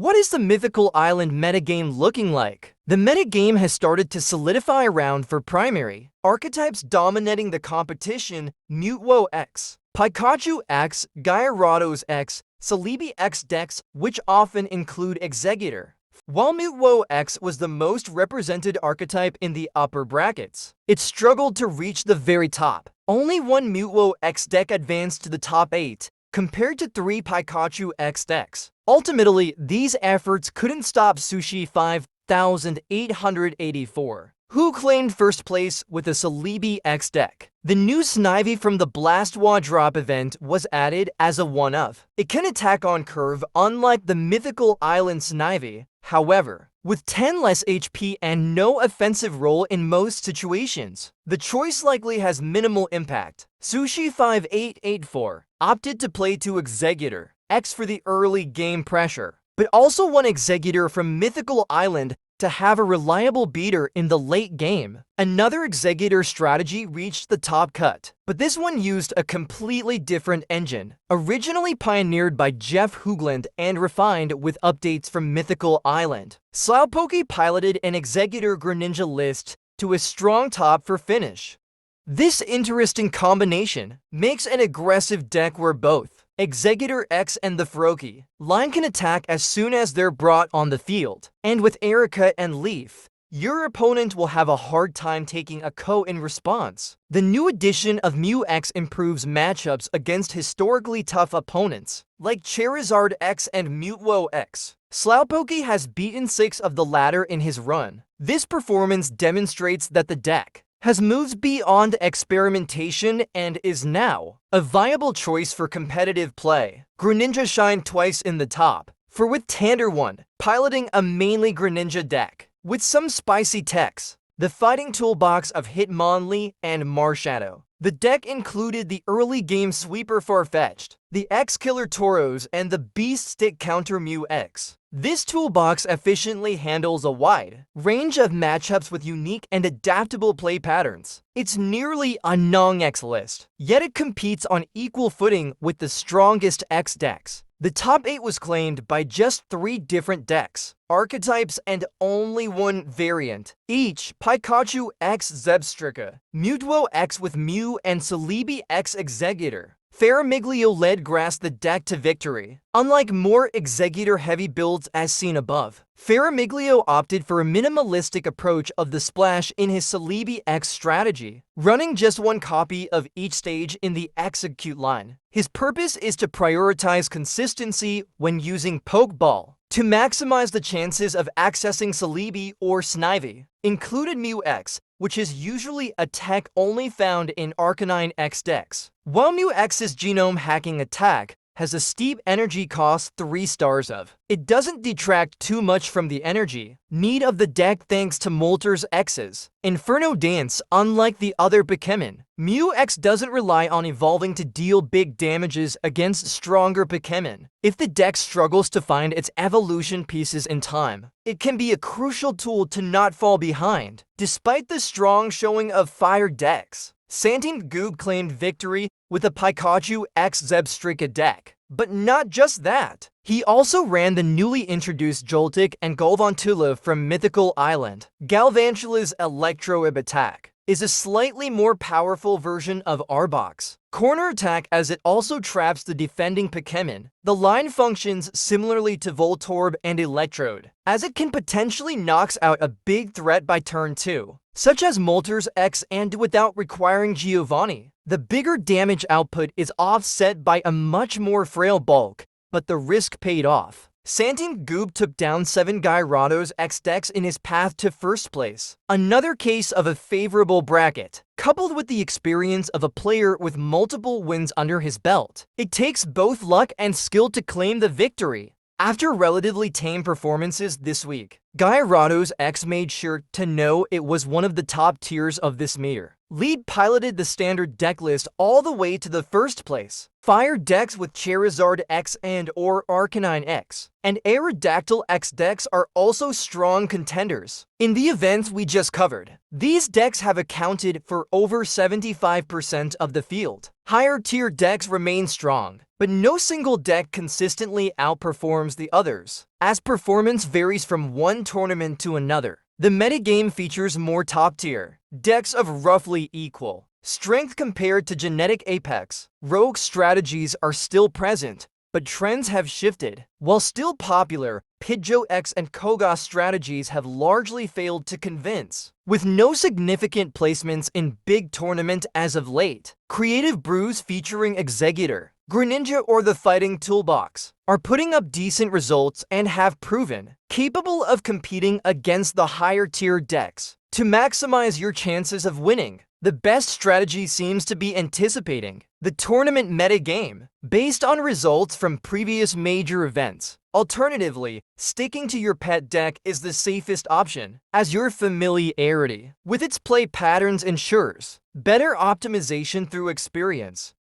What is the Mythical Island metagame looking like? The metagame has started to solidify around for primary archetypes dominating the competition: Mutwo X, Pikachu X, Gyarados X, Celebi X decks, which often include Exeggutor. While Mutwo X was the most represented archetype in the upper brackets, it struggled to reach the very top. Only one Mutwo X deck advanced to the top 8, compared to 3 Pikachu X decks. Ultimately, these efforts couldn't stop Sushi 5884, who claimed first place with a Celebi X deck. The new Snivy from the Blastwa drop event was added as a one-of. It can attack on curve unlike the Mythical Island Snivy, however, with 10 less HP and no offensive role in most situations. The choice likely has minimal impact. Sushi 5884 opted to play 2 Exeggutor X for the early game pressure, but also 1 Exeggutor from Mythical Island to have a reliable beater in the late game. Another Exeggutor strategy reached the top cut, but this one used a completely different engine, originally pioneered by Jeff Hoogland and refined with updates from Mythical Island. Slowpoke piloted an Exeggutor Greninja list to a strong top for finish. This interesting combination makes an aggressive deck where both Exeggutor X and the Froakie line can attack as soon as they're brought on the field. And with Erica and Leaf, your opponent will have a hard time taking a KO in response. The new addition of Mew X improves matchups against historically tough opponents, like Charizard X and Mutwo X. Slowpoke has beaten 6 of the latter in his run. This performance demonstrates that the deck has moved beyond experimentation and is now a viable choice for competitive play. Greninja shined twice in the top, for with Tander1 piloting a mainly Greninja deck with some spicy techs, the fighting toolbox of Hitmonlee and Marshadow. The deck included the early game sweeper Farfetch'd, the X-Killer Tauros, and the Beast Stick counter Mew X. This toolbox efficiently handles a wide range of matchups with unique and adaptable play patterns. It's nearly a non-X list, yet it competes on equal footing with the strongest X decks. The top 8 was claimed by just 3 different decks, archetypes, and only 1 variant, each Pikachu X Zebstrika, Mutwo X with Mew, and Celebi X Exeggutor. Ferromiglio led Grass the deck to victory. Unlike more Exeggutor-heavy builds as seen above, Ferromiglio opted for a minimalistic approach of the splash in his Celebi X strategy, running just 1 copy of each stage in the Execute line. His purpose is to prioritize consistency when using Pokeball to maximize the chances of accessing Celebi or Snivy. Included Mew X, which is usually a tech only found in Arcanine X decks. While Mew X's genome hacking attack has a steep energy cost 3 stars of, it doesn't detract too much from the energy need of the deck thanks to Moltres X's Inferno Dance. Unlike the other Pokémon, Mew X doesn't rely on evolving to deal big damages against stronger Pokémon. If the deck struggles to find its evolution pieces in time, it can be a crucial tool to not fall behind. Despite the strong showing of fire decks, Santine Goob claimed victory with a Pikachu X Zebstrika deck. But not just that, he also ran the newly introduced Joltik and Galvantula from Mythical Island. Galvantula's Electro-Ib attack is a slightly more powerful version of Arbok's corner attack, as it also traps the defending Pokémon. The line functions similarly to Voltorb and Electrode, as it can potentially knocks out a big threat by turn 2, such as Moltres X, and without requiring Giovanni. The bigger damage output is offset by a much more frail bulk, but the risk paid off. Santine Goob took down 7 Gyarados X decks in his path to first place. Another case of a favorable bracket, coupled with the experience of a player with multiple wins under his belt. It takes both luck and skill to claim the victory. After relatively tame performances this week, Gyarados X made sure to know it was one of the top tiers of this meter. Lead piloted the standard deck list all the way to the first place. Fire decks with Charizard X and or Arcanine X and Aerodactyl X decks are also strong contenders. In the events we just covered, these decks have accounted for over 75% of the field. Higher tier decks remain strong, but no single deck consistently outperforms the others, as performance varies from one tournament to another. The metagame features more top-tier decks of roughly equal strength compared to genetic apex. Rogue strategies are still present, but trends have shifted. While still popular, Pidgeot X and Koga strategies have largely failed to convince. With no significant placements in big tournament as of late, creative brews featuring Exeggutor, Greninja or the Fighting Toolbox are putting up decent results and have proven capable of competing against the higher tier decks. To maximize your chances of winning, the best strategy seems to be anticipating the tournament metagame based on results from previous major events. Alternatively, sticking to your pet deck is the safest option, as your familiarity with its play patterns ensures better optimization through experience.